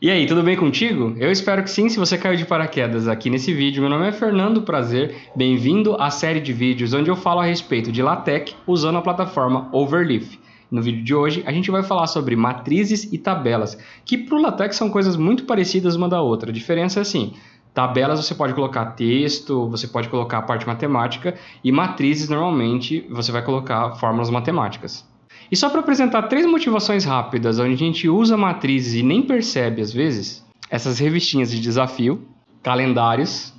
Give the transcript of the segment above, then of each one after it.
E aí, tudo bem contigo? Eu espero que sim, se você caiu de paraquedas aqui nesse vídeo. Meu nome é Fernando Prazer, bem-vindo à série de vídeos onde eu falo a respeito de LaTeX usando a plataforma Overleaf. No vídeo de hoje, a gente vai falar sobre matrizes e tabelas, que para o LaTeX são coisas muito parecidas uma da outra. A diferença é assim, tabelas você pode colocar texto, você pode colocar a parte matemática, e matrizes normalmente você vai colocar fórmulas matemáticas. E só para apresentar 3 motivações rápidas onde a gente usa matrizes e nem percebe às vezes, essas revistinhas de desafio, calendários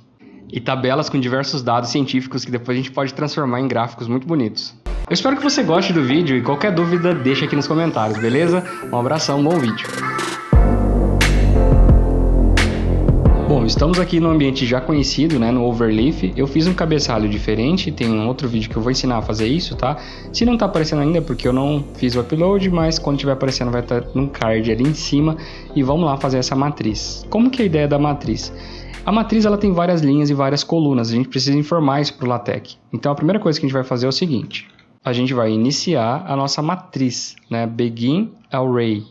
e tabelas com diversos dados científicos que depois a gente pode transformar em gráficos muito bonitos. Eu espero que você goste do vídeo e qualquer dúvida deixa aqui nos comentários, beleza? Um abração, bom vídeo! Bom, estamos aqui no ambiente já conhecido, né, no Overleaf. Eu fiz um cabeçalho diferente, tem um outro vídeo que eu vou ensinar a fazer isso, tá? Se não tá aparecendo ainda é porque eu não fiz o upload, mas quando tiver aparecendo vai estar num card ali em cima. E vamos lá fazer essa matriz. Como que é a ideia da matriz? A matriz ela tem várias linhas e várias colunas, a gente precisa informar isso para o LaTeX. Então a primeira coisa que a gente vai fazer é o seguinte. A gente vai iniciar a nossa matriz, né, Begin Array.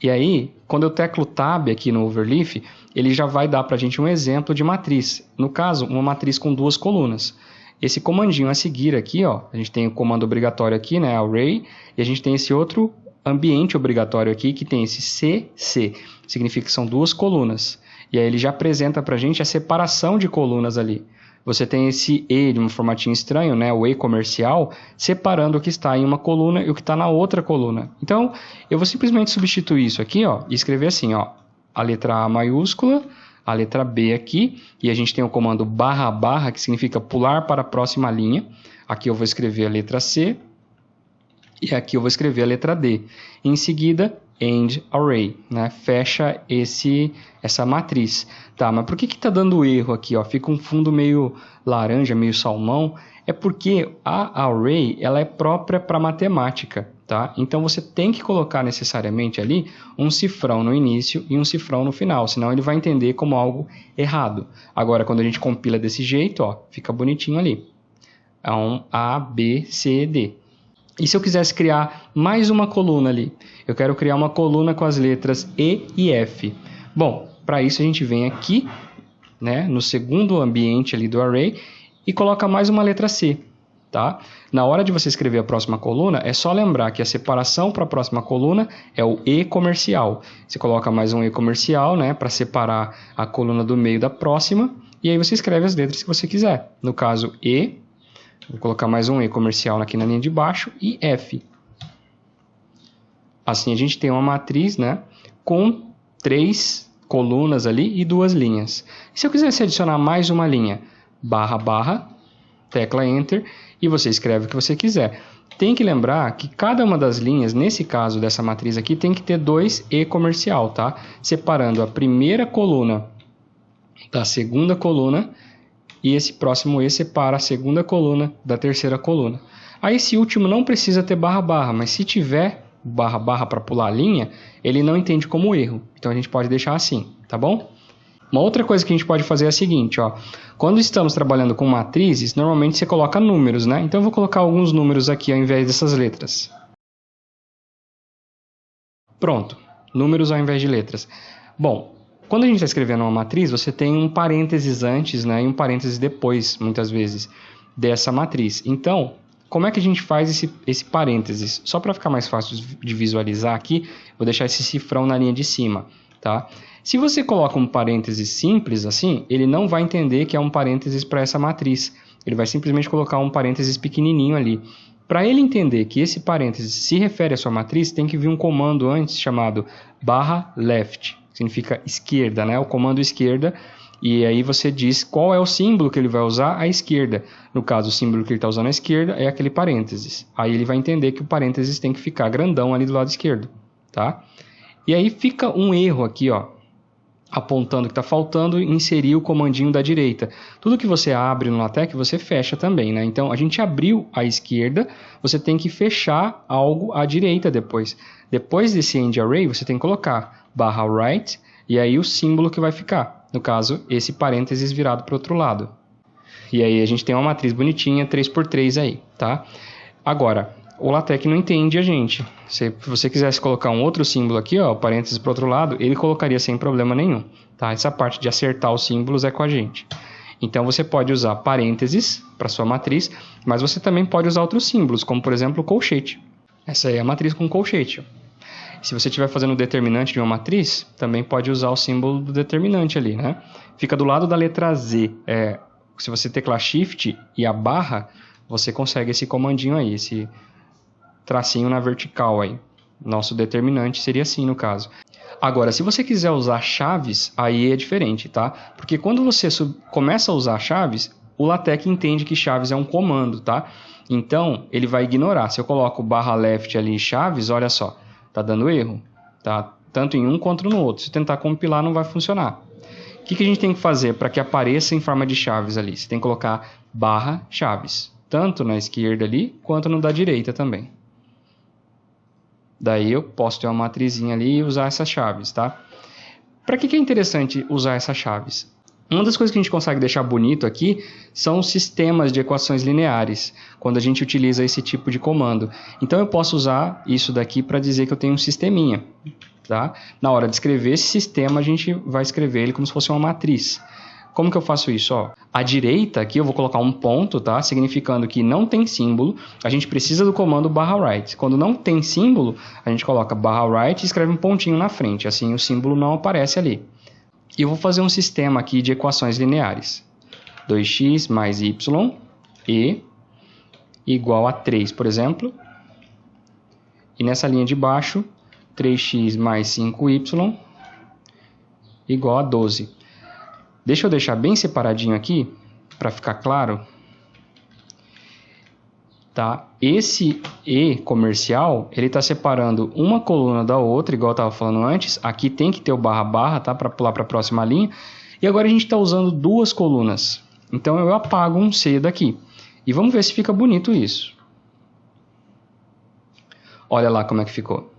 E aí, quando eu teclo Tab aqui no Overleaf, ele já vai dar para a gente um exemplo de matriz. No caso, uma matriz com 2 colunas. Esse comandinho a seguir aqui, ó, a gente tem o comando obrigatório aqui, né, Array, e a gente tem esse outro ambiente obrigatório aqui, que tem esse CC, significa que são 2 colunas. E aí ele já apresenta para a gente a separação de colunas ali. Você tem esse E de um formatinho estranho, né, o E comercial, separando o que está em uma coluna e o que está na outra coluna. Então, eu vou simplesmente substituir isso aqui, ó, e escrever assim, ó, a letra A maiúscula, a letra B aqui, e a gente tem o comando barra barra, que significa pular para a próxima linha. Aqui eu vou escrever a letra C, e aqui eu vou escrever a letra D. Em seguida, End Array, né? Fecha essa matriz. Tá, mas por que está dando erro aqui? Ó? Fica um fundo meio laranja, meio salmão. É porque a Array ela é própria para matemática. Tá? Então você tem que colocar necessariamente ali um cifrão no início e um cifrão no final, senão ele vai entender como algo errado. Agora, quando a gente compila desse jeito, ó, fica bonitinho ali. É um A, B, C, D. E se eu quisesse criar mais uma coluna ali? Eu quero criar uma coluna com as letras E e F. Bom, para isso a gente vem aqui, né, no segundo ambiente ali do array e coloca mais uma letra C. Tá? Na hora de você escrever a próxima coluna, é só lembrar que a separação para a próxima coluna é o E comercial. Você coloca mais um E comercial, né, para separar a coluna do meio da próxima, e aí você escreve as letras que você quiser. No caso, E. Vou colocar mais um E comercial aqui na linha de baixo e F. Assim a gente tem uma matriz, né, com 3 colunas ali e 2 linhas. E se eu quisesse adicionar mais uma linha, barra, barra, tecla Enter e você escreve o que você quiser. Tem que lembrar que cada uma das linhas, nesse caso dessa matriz aqui, tem que ter 2 E comercial, tá? Separando a primeira coluna da segunda coluna. E esse próximo E separa a segunda coluna da terceira coluna. Aí esse último não precisa ter barra barra, mas se tiver barra barra para pular a linha, ele não entende como erro. Então a gente pode deixar assim, tá bom? Uma outra coisa que a gente pode fazer é a seguinte, ó. Quando estamos trabalhando com matrizes, normalmente você coloca números, né? Então eu vou colocar alguns números aqui ao invés dessas letras. Pronto, números ao invés de letras. Bom, quando a gente está escrevendo uma matriz, você tem um parênteses antes, né, e um parênteses depois, muitas vezes, dessa matriz. Então, como é que a gente faz esse parênteses? Só para ficar mais fácil de visualizar aqui, vou deixar esse cifrão na linha de cima. Tá? Se você coloca um parênteses simples assim, ele não vai entender que é um parênteses para essa matriz. Ele vai simplesmente colocar um parênteses pequenininho ali. Para ele entender que esse parênteses se refere à sua matriz, tem que vir um comando antes chamado barra left. Significa esquerda, né? O comando esquerda, e aí você diz qual é o símbolo que ele vai usar à esquerda. No caso, o símbolo que ele está usando à esquerda é aquele parênteses. Aí ele vai entender que o parênteses tem que ficar grandão ali do lado esquerdo, tá? E aí fica um erro aqui, ó, apontando que está faltando inserir o comandinho da direita. Tudo que você abre no LaTeX, você fecha também, né? Então, a gente abriu à esquerda, você tem que fechar algo à direita depois. Depois desse end array, você tem que colocar barra right, e aí o símbolo que vai ficar. No caso, esse parênteses virado para o outro lado. E aí a gente tem uma matriz bonitinha, 3x3 aí, tá? Agora, o LaTeX não entende a gente. Se você quisesse colocar um outro símbolo aqui, ó, parênteses para o outro lado, ele colocaria sem problema nenhum. Tá? Essa parte de acertar os símbolos é com a gente. Então você pode usar parênteses para sua matriz, mas você também pode usar outros símbolos, como por exemplo o colchete. Essa aí é a matriz com colchete. Se você estiver fazendo o determinante de uma matriz, também pode usar o símbolo do determinante ali, né? Fica do lado da letra Z. Se você teclar Shift e a barra, você consegue esse comandinho aí, esse tracinho na vertical aí. Nosso determinante seria assim no caso. Agora, se você quiser usar chaves, aí é diferente, tá? Porque quando você começa a usar chaves, o LaTeX entende que chaves é um comando, tá? Então, ele vai ignorar. Se eu coloco barra left ali em chaves, olha só, tá dando erro, tá? Tanto em um quanto no outro. Se tentar compilar, não vai funcionar. O que a gente tem que fazer para que apareça em forma de chaves ali? Você tem que colocar barra chaves, tanto na esquerda ali, quanto no da direita também. Daí eu posso ter uma matrizinha ali e usar essas chaves, tá? Para que é interessante usar essas chaves? Uma das coisas que a gente consegue deixar bonito aqui são os sistemas de equações lineares, quando a gente utiliza esse tipo de comando. Então eu posso usar isso daqui para dizer que eu tenho um sisteminha, tá? Na hora de escrever esse sistema, a gente vai escrever ele como se fosse uma matriz. Como que eu faço isso? Ó, à direita aqui eu vou colocar um ponto, tá? Significando que não tem símbolo. A gente precisa do comando barra right. Quando não tem símbolo, a gente coloca barra right e escreve um pontinho na frente. Assim o símbolo não aparece ali. E eu vou fazer um sistema aqui de equações lineares. 2x mais y e igual a 3, por exemplo. E nessa linha de baixo, 3x mais 5y igual a 12. Deixa eu deixar bem separadinho aqui, para ficar claro. Tá? Esse E comercial, ele está separando uma coluna da outra, igual eu estava falando antes. Aqui tem que ter o barra barra, tá? Para pular para a próxima linha. E agora a gente está usando duas colunas. Então eu apago um C daqui. E vamos ver se fica bonito isso. Olha lá como é que ficou.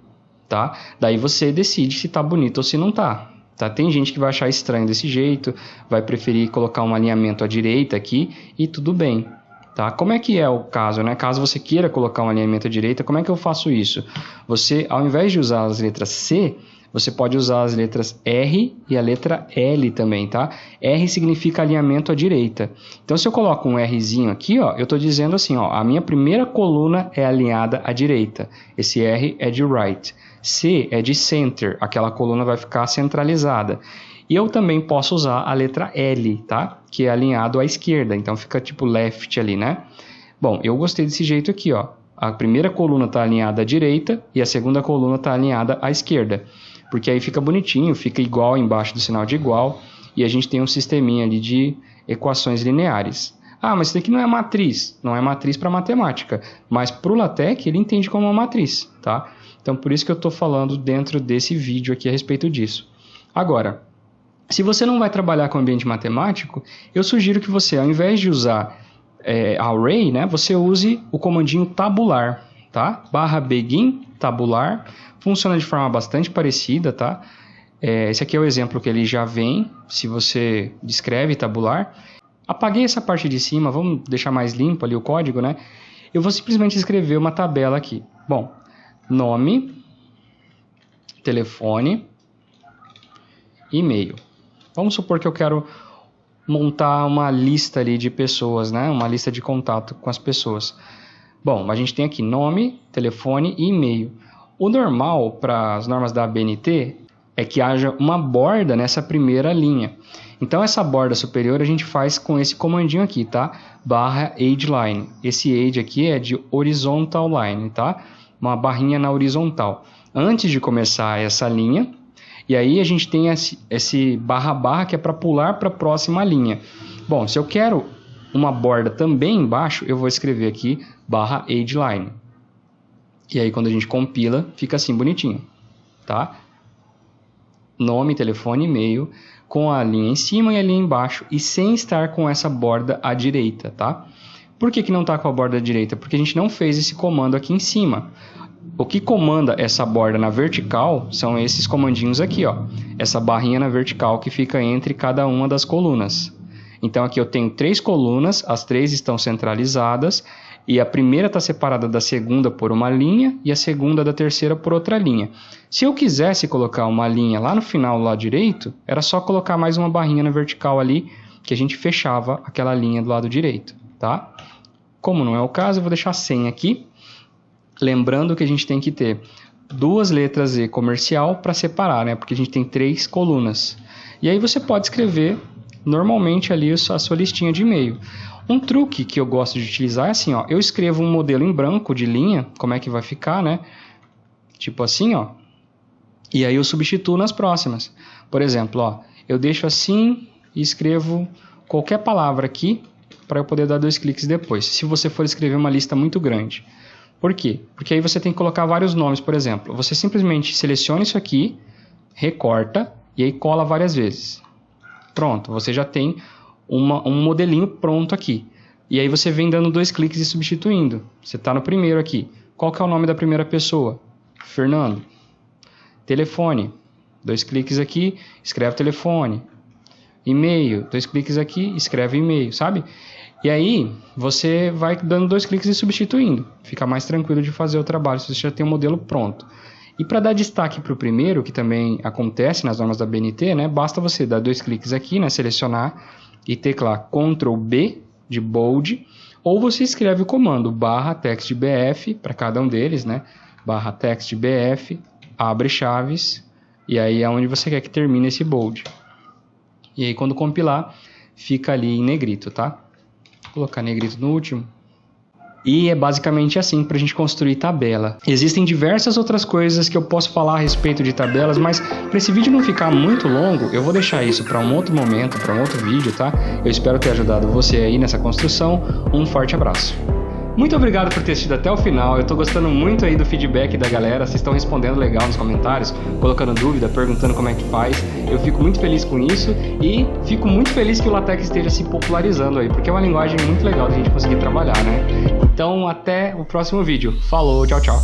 Tá? Daí você decide se está bonito ou se não está. Tá? Tem gente que vai achar estranho desse jeito, vai preferir colocar um alinhamento à direita aqui e tudo bem. Tá? Como é que é o caso, né? Caso você queira colocar um alinhamento à direita, como é que eu faço isso? Você, ao invés de usar as letras C, você pode usar as letras R e a letra L também, tá? R significa alinhamento à direita. Então, se eu coloco um Rzinho aqui, ó, eu estou dizendo assim, ó, a minha primeira coluna é alinhada à direita. Esse R é de right. C é de center, aquela coluna vai ficar centralizada. E eu também posso usar a letra L, tá? Que é alinhado à esquerda, então fica tipo left ali, né? Bom, eu gostei desse jeito aqui, ó. A primeira coluna está alinhada à direita e a segunda coluna está alinhada à esquerda. Porque aí fica bonitinho, fica igual embaixo do sinal de igual e a gente tem um sisteminha ali de equações lineares. Ah, mas isso daqui não é matriz. Não é matriz para matemática, mas para o LaTeX ele entende como uma matriz, tá? Então, por isso que eu estou falando dentro desse vídeo aqui a respeito disso. Agora, se você não vai trabalhar com ambiente matemático, eu sugiro que você, ao invés de usar array, né, você use o comandinho tabular, tá? Barra begin, tabular, funciona de forma bastante parecida, tá? Esse aqui é o exemplo que ele já vem, se você descreve tabular. Apaguei essa parte de cima, vamos deixar mais limpo ali o código, né? Eu vou simplesmente escrever uma tabela aqui. Bom, nome, telefone, e-mail. Vamos supor que eu quero montar uma lista ali de pessoas, né? Uma lista de contato com as pessoas. Bom, a gente tem aqui nome, telefone e e-mail. O normal para as normas da ABNT é que haja uma borda nessa primeira linha. Então essa borda superior a gente faz com esse comandinho aqui, tá? Barra ageLine. Esse age aqui é de horizontal line, tá? Uma barrinha na horizontal. Antes de começar essa linha, e aí a gente tem esse barra barra que é para pular para a próxima linha. Bom, se eu quero uma borda também embaixo, eu vou escrever aqui barra ageLine. E aí quando a gente compila, fica assim bonitinho, tá? Nome, telefone, e-mail, com a linha em cima e a linha embaixo, e sem estar com essa borda à direita, tá? Por que não está com a borda à direita? Porque a gente não fez esse comando aqui em cima. O que comanda essa borda na vertical são esses comandinhos aqui, ó. Essa barrinha na vertical que fica entre cada uma das colunas. Então aqui eu tenho 3 colunas, as 3 estão centralizadas, E a primeira está separada da segunda por uma linha e a segunda da terceira por outra linha. Se eu quisesse colocar uma linha lá no final do lado direito, era só colocar mais uma barrinha na vertical ali, que a gente fechava aquela linha do lado direito, tá? Como não é o caso, eu vou deixar sem aqui. Lembrando que a gente tem que ter 2 letras E comercial para separar, né? Porque a gente tem 3 colunas. E aí você pode escrever normalmente ali a sua listinha de e-mail. Um truque que eu gosto de utilizar é assim, ó. Eu escrevo um modelo em branco de linha, como é que vai ficar, né? Tipo assim, ó. E aí eu substituo nas próximas. Por exemplo, ó, eu deixo assim e escrevo qualquer palavra aqui para eu poder dar 2 cliques depois. Se você for escrever uma lista muito grande. Por quê? Porque aí você tem que colocar vários nomes, por exemplo. Você simplesmente seleciona isso aqui, recorta e aí cola várias vezes. Pronto, você já tem um modelinho pronto aqui. E aí você vem dando 2 cliques e substituindo. Você está no primeiro aqui. Qual que é o nome da primeira pessoa? Fernando. Telefone. 2 cliques aqui, escreve telefone. E-mail. 2 cliques aqui, escreve e-mail, sabe? E aí você vai dando 2 cliques e substituindo. Fica mais tranquilo de fazer o trabalho se você já tem o modelo pronto. E para dar destaque para o primeiro, que também acontece nas normas da BNT, né, basta você dar 2 cliques aqui, né, selecionar e teclar Ctrl B de bold, ou você escreve o comando /textbf para cada um deles, né, /textbf, abre chaves, e aí é onde você quer que termine esse bold. E aí quando compilar, fica ali em negrito, tá? Vou colocar negrito no último. E é basicamente assim para a gente construir tabela. Existem diversas outras coisas que eu posso falar a respeito de tabelas, mas para esse vídeo não ficar muito longo, eu vou deixar isso para um outro momento, para um outro vídeo, tá? Eu espero ter ajudado você aí nessa construção. Um forte abraço. Muito obrigado por ter assistido até o final, eu tô gostando muito aí do feedback da galera, vocês estão respondendo legal nos comentários, colocando dúvida, perguntando como é que faz, eu fico muito feliz com isso e fico muito feliz que o LaTeX esteja se popularizando aí, porque é uma linguagem muito legal de a gente conseguir trabalhar, né? Então até o próximo vídeo, falou, tchau, tchau!